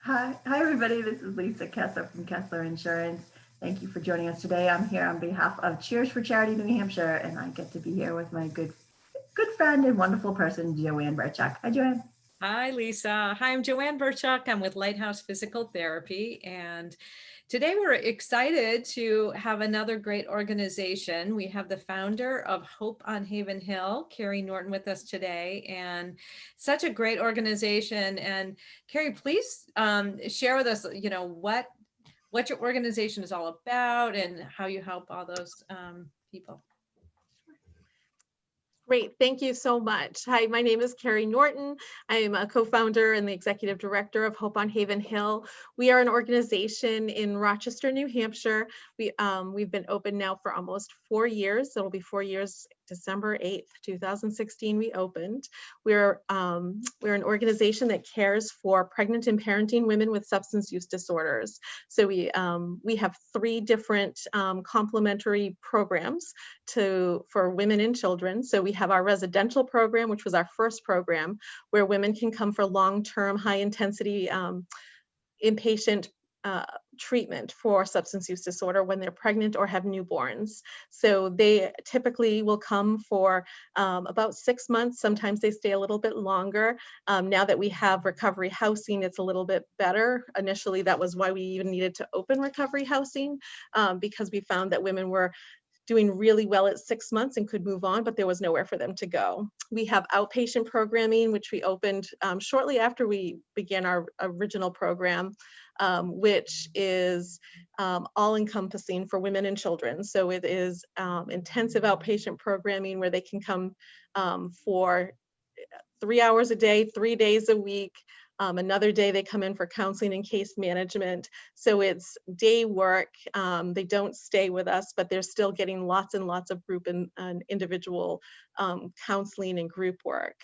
Hi everybody. This is Lisa Keslar from Keslar Insurance. Thank you for joining us today. I'm here on behalf of Cheers for Charity New Hampshire, and I get to be here with my good friend and wonderful person, JoAnn Burchuk. Hi, JoAnn. Hi, Lisa. Hi, I'm JoAnn Burchuk. I'm with Lighthouse Physical Therapy. And today we're excited to have another great organization. We have the founder of Hope on Haven Hill, Kerry Norton, with us today. And such a great organization. And Kerry, please share with us, what your organization is all about and how you help all those people. Great. Thank you so much. Hi, my name is Kerry Norton. I am a co-founder and the executive director of Hope on Haven Hill. We are an organization in Rochester, New Hampshire. We've been open now for almost 4 years. It'll be 4 years, December 8th, 2016, we opened. We're an organization that cares for pregnant and parenting women with substance use disorders. So we have 3 different complementary programs for women and children. So we have our residential program, which was our first program, where women can come for long-term, high-intensity inpatient treatment for substance use disorder when they're pregnant or have newborns. So they typically will come for about 6 months. Sometimes they stay a little bit longer. Now that we have recovery housing, it's a little bit better. Initially, that was why we even needed to open recovery housing, because we found that women were doing really well at 6 months and could move on, but there was nowhere for them to go. We have outpatient programming, which we opened shortly after we began our original program, which is all-encompassing for women and children. So it is intensive outpatient programming where they can come for 3 hours a day, 3 days a week. Another day they come in for counseling and case management. So it's day work. They don't stay with us, but they're still getting lots and lots of group and individual counseling and group work.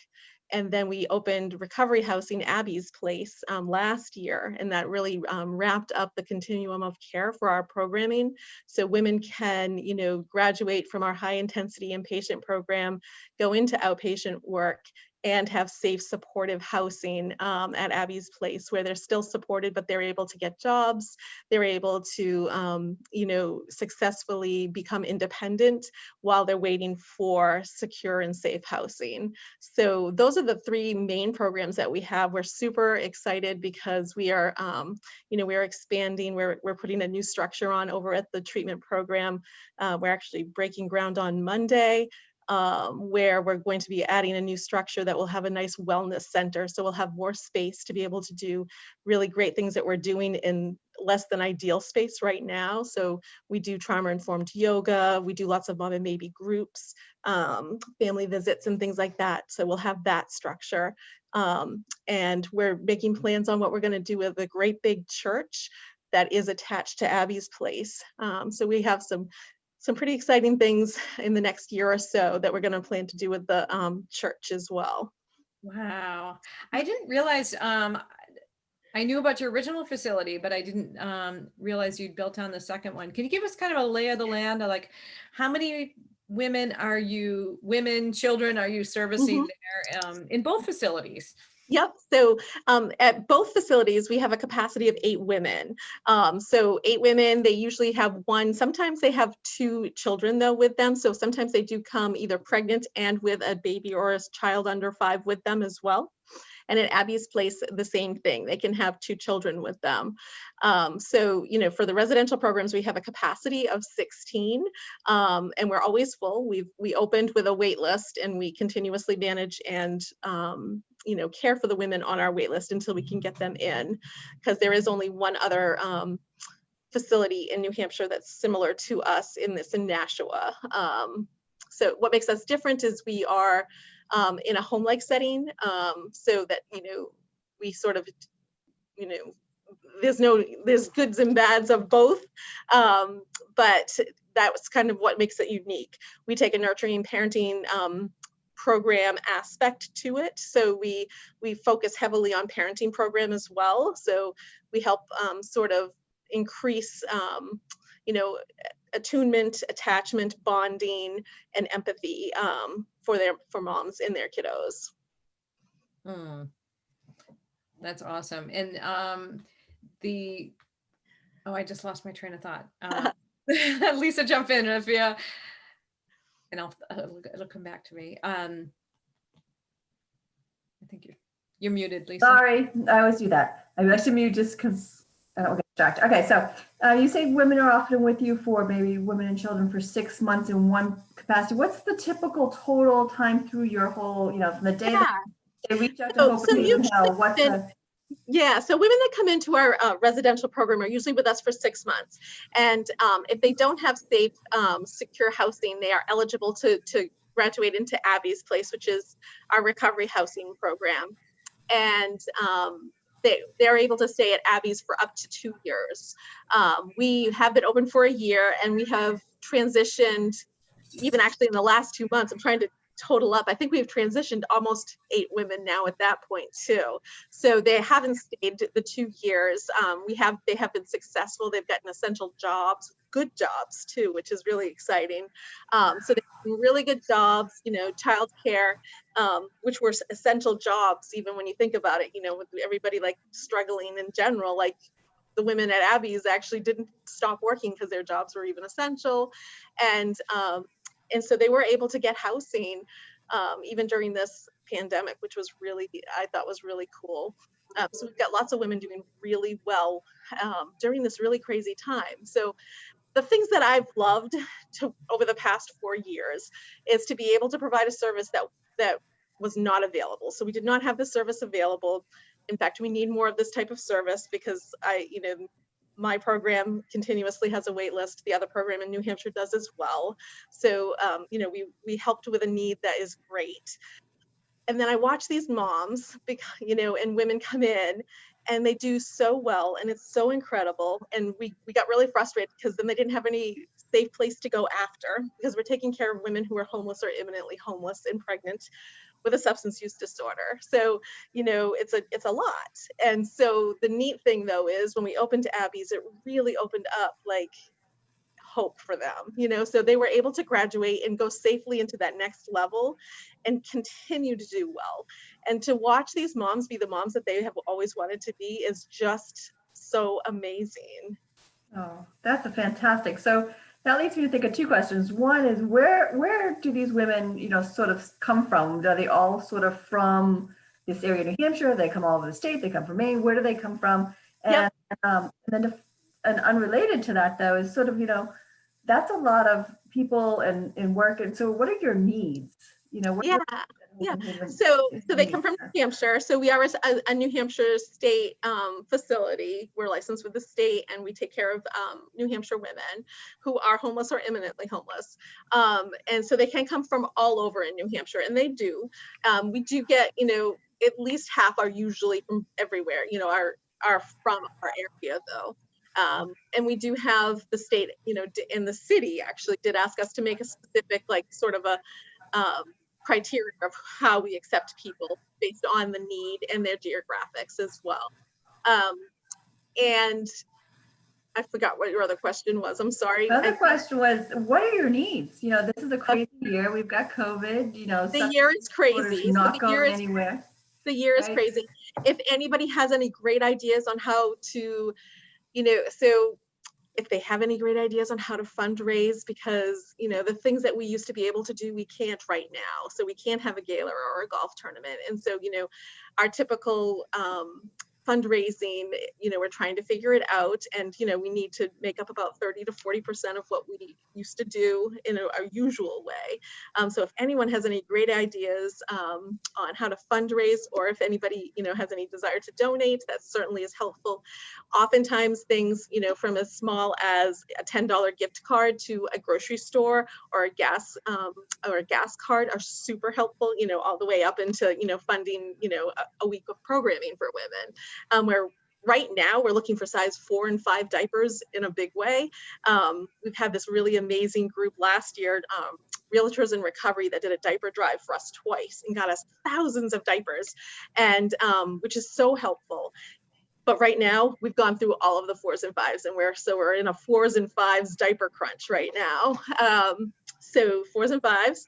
And then we opened recovery housing, Abby's Place, last year, and that really wrapped up the continuum of care for our programming. So women can, graduate from our high intensity inpatient program, go into outpatient work, and have safe, supportive housing at Abby's Place, where they're still supported, but they're able to get jobs. They're able to, successfully become independent while they're waiting for secure and safe housing. So those are the 3 main programs that we have. We're super excited because we are, we're expanding. We're putting a new structure on over at the treatment program. We're actually breaking ground on Monday. Where we're going to be adding a new structure that will have a nice wellness center. So we'll have more space to be able to do really great things that we're doing in less than ideal space right now. So we do trauma-informed yoga. We do lots of mom and baby groups, family visits and things like that. So we'll have that structure. And we're making plans on what we're going to do with a great big church that is attached to Abby's Place. So we have some pretty exciting things in the next year or so that we're going to plan to do with the church as well. Wow. I didn't realize, I knew about your original facility, but I didn't realize you'd built on the second one. Can you give us kind of a lay of the land of like, how many children are you servicing there in both facilities? Yep. So at both facilities, we have a capacity of 8 women. So 8 women, they usually have 1, sometimes they have 2 children though with them. So sometimes they do come either pregnant and with a baby or a child under 5 with them as well. And at Abby's Place, the same thing. They can have 2 children with them. So, for the residential programs, we have a capacity of 16, and we're always full. We opened with a wait list, and we continuously manage and care for the women on our wait list until we can get them in, because there is only one other facility in New Hampshire that's similar to us in Nashua. So what makes us different is we are in a home-like setting, so that, we sort of, there's goods and bads of both, but that was kind of what makes it unique. We take a nurturing parenting program aspect to it. So we focus heavily on parenting program as well. So we help sort of increase, attunement, attachment, bonding, and empathy for moms and their kiddos. That's awesome. And I just lost my train of thought. Lisa, jump in if you, and it'll come back to me. I think you're muted, Lisa. Sorry, I always do that. I like to mute just because I don't get distracted. Okay, so you say women are often with you for maybe women and children for 6 months in one capacity. What's the typical total time through your whole, from the day that they reach out to Hope and Haven Hill? What's the Yeah, so women that come into our residential program are usually with us for 6 months. And if they don't have safe, secure housing, they are eligible to graduate into Abby's Place, which is our recovery housing program. And they're able to stay at Abby's for up to 2 years. We have been open for a year, and we have transitioned, even actually in the last 2 months, I'm trying to total up, I think we've transitioned almost 8 women now at that point too. So they haven't stayed the 2 years. They have been successful. They've gotten essential jobs, good jobs too, which is really exciting. So they've done really good jobs, childcare, which were essential jobs, even when you think about it, with everybody like struggling in general, like the women at Abby's actually didn't stop working because their jobs were even essential. And so they were able to get housing even during this pandemic, which was I thought was really cool. So we've got lots of women doing really well during this really crazy time. So the things that I've loved over the past 4 years is to be able to provide a service that was not available. So we did not have the service available. In fact, we need more of this type of service because my program continuously has a wait list. The other program in New Hampshire does as well. So, we helped with a need that is great. And then I watch these moms, and women come in and they do so well, and it's so incredible. And we got really frustrated because then they didn't have any safe place to go after, because we're taking care of women who are homeless or imminently homeless and pregnant with a substance use disorder. So, it's a lot. And so the neat thing though is when we opened Abby's, it really opened up like hope for them, so they were able to graduate and go safely into that next level and continue to do well. And to watch these moms be the moms that they have always wanted to be is just so amazing. Oh, that's fantastic. So that leads me to think of 2 questions. One is where do these women, sort of come from? Are they all sort of from this area of New Hampshire? They come all over the state. They come from Maine. Where do they come from? And Yep. And unrelated to that though is sort of, that's a lot of people and work. And so what are your needs? Yeah. So they come from New Hampshire. So we are a New Hampshire state facility. We're licensed with the state, and we take care of New Hampshire women who are homeless or imminently homeless. And so they can come from all over in New Hampshire, and they do. We do get, at least half are usually from everywhere, are from our area though. And we do have the state, in the city actually did ask us to make a specific, like sort of a criteria of how we accept people based on the need and their geographics as well. And I forgot what your other question was. I'm sorry. The other question was, what are your needs? This is a crazy year. We've got COVID, the year is crazy. Not going anywhere. The year is crazy. If anybody has any great ideas on how to, so if they have any great ideas on how to fundraise, because, the things that we used to be able to do, we can't right now. So we can't have a gala or a golf tournament. And so, our typical fundraising, we're trying to figure it out, and we need to make up about 30 to 40% of what we used to do in our usual way. So if anyone has any great ideas on how to fundraise, or if anybody has any desire to donate, that certainly is helpful. Oftentimes things from as small as a $10 gift card to a grocery store or a gas card are super helpful, all the way up into funding a week of programming for women. Where right now we're looking for size 4 and 5 diapers in a big way. We've had this really amazing group last year, Realtors in Recovery, that did a diaper drive for us twice and got us thousands of diapers, and which is so helpful. But right now we've gone through all of the 4s and 5s, and we're in a 4s and 5s diaper crunch right now. So 4s and 5s.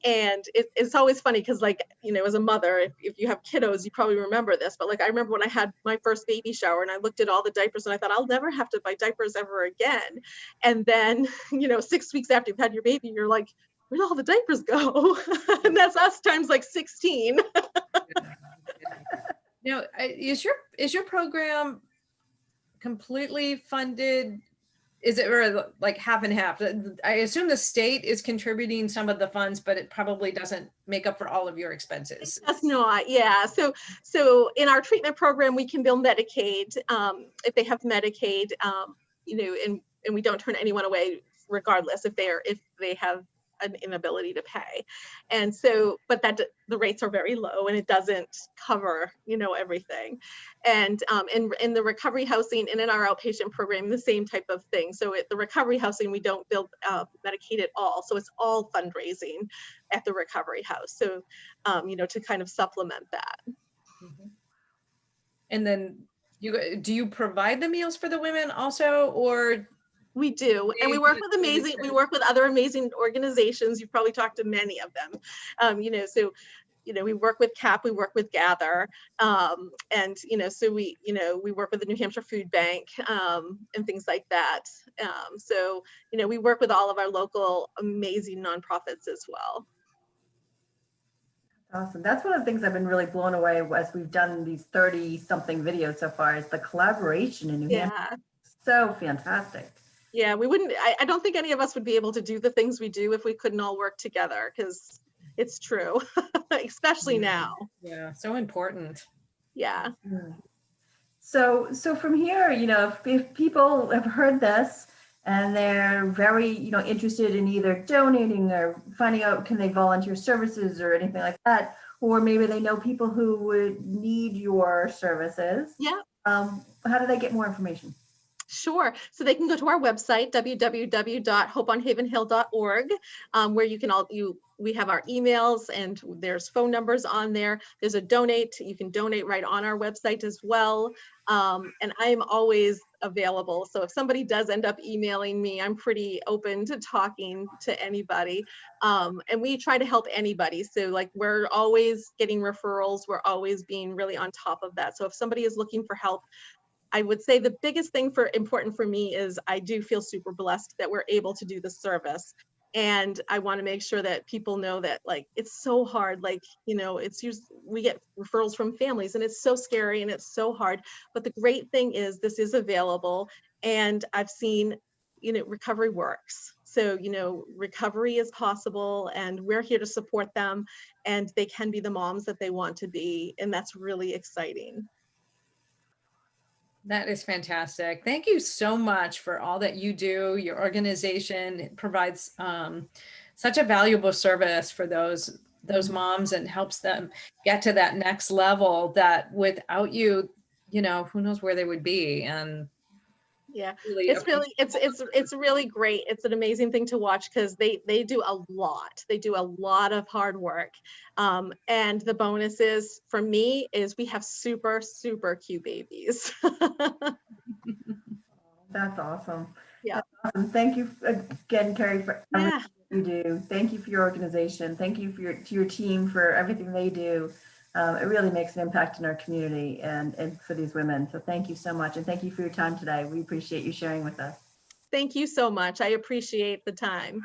And it's always funny because, like, you know, as a mother, if you have kiddos, you probably remember this, but like I remember when I had my first baby shower and I looked at all the diapers and I thought, I'll never have to buy diapers ever again. And then, you know, 6 weeks after you've had your baby, you're like, where'd all the diapers go? And that's us times like 16. Now, is your program completely funded? Is it or like half and half? I assume the state is contributing some of the funds, but it probably doesn't make up for all of your expenses. That's not, yeah. So in our treatment program, we can bill Medicaid if they have Medicaid, you know, and we don't turn anyone away regardless if they have an inability to pay. And so, but that the rates are very low and it doesn't cover, you know, everything. And in the recovery housing and in our outpatient program, the same type of thing. So at the recovery housing, we don't bill Medicaid at all. So it's all fundraising at the recovery house. So, you know, to kind of supplement that. Mhm. And then do you provide the meals for the women also, or? We do, and we work with other amazing organizations. You've probably talked to many of them. You know, so, you know, we work with CAP, we work with Gather, and, you know, so we work with the New Hampshire Food Bank, and things like that. So, you know, we work with all of our local amazing nonprofits as well. Awesome. That's one of the things I've been really blown away as we've done these 30 something videos so far, is the collaboration in New Hampshire. So fantastic. Yeah, we wouldn't, I don't think any of us would be able to do the things we do if we couldn't all work together, because it's true, especially now. Yeah, so important. Yeah. So from here, you know, if people have heard this and they're very, you know, interested in either donating or finding out, can they volunteer services or anything like that, or maybe they know people who would need your services. Yeah. How do they get more information? Sure. So they can go to our website, www.hopeonhavenhill.org, where you can we have our emails and there's phone numbers on there. There's a donate. You can donate right on our website as well. And I am always available. So if somebody does end up emailing me, I'm pretty open to talking to anybody. And we try to help anybody. So like, we're always getting referrals. We're always being really on top of that. So if somebody is looking for help, I would say the biggest thing important for me is I do feel super blessed that we're able to do the service. And I want to make sure that people know that, like, it's so hard. Like, you know, we get referrals from families and it's so scary and it's so hard. But the great thing is this is available, and I've seen, you know, recovery works. So, you know, recovery is possible and we're here to support them, and they can be the moms that they want to be. And that's really exciting. That is fantastic. Thank you so much for all that you do. Your organization provides such a valuable service for those moms and helps them get to that next level that without you, you know, who knows where they would be. And yeah, it's really great. It's an amazing thing to watch because they do a lot. They do a lot of hard work. And the bonus is, for me, is we have super, super cute babies. That's awesome. Yeah. That's awesome. Thank you again, Kerry, for everything you do. Thank you for your organization. Thank you to your team for everything they do. It really makes an impact in our community and for these women. So thank you so much. And thank you for your time today. We appreciate you sharing with us. Thank you so much. I appreciate the time.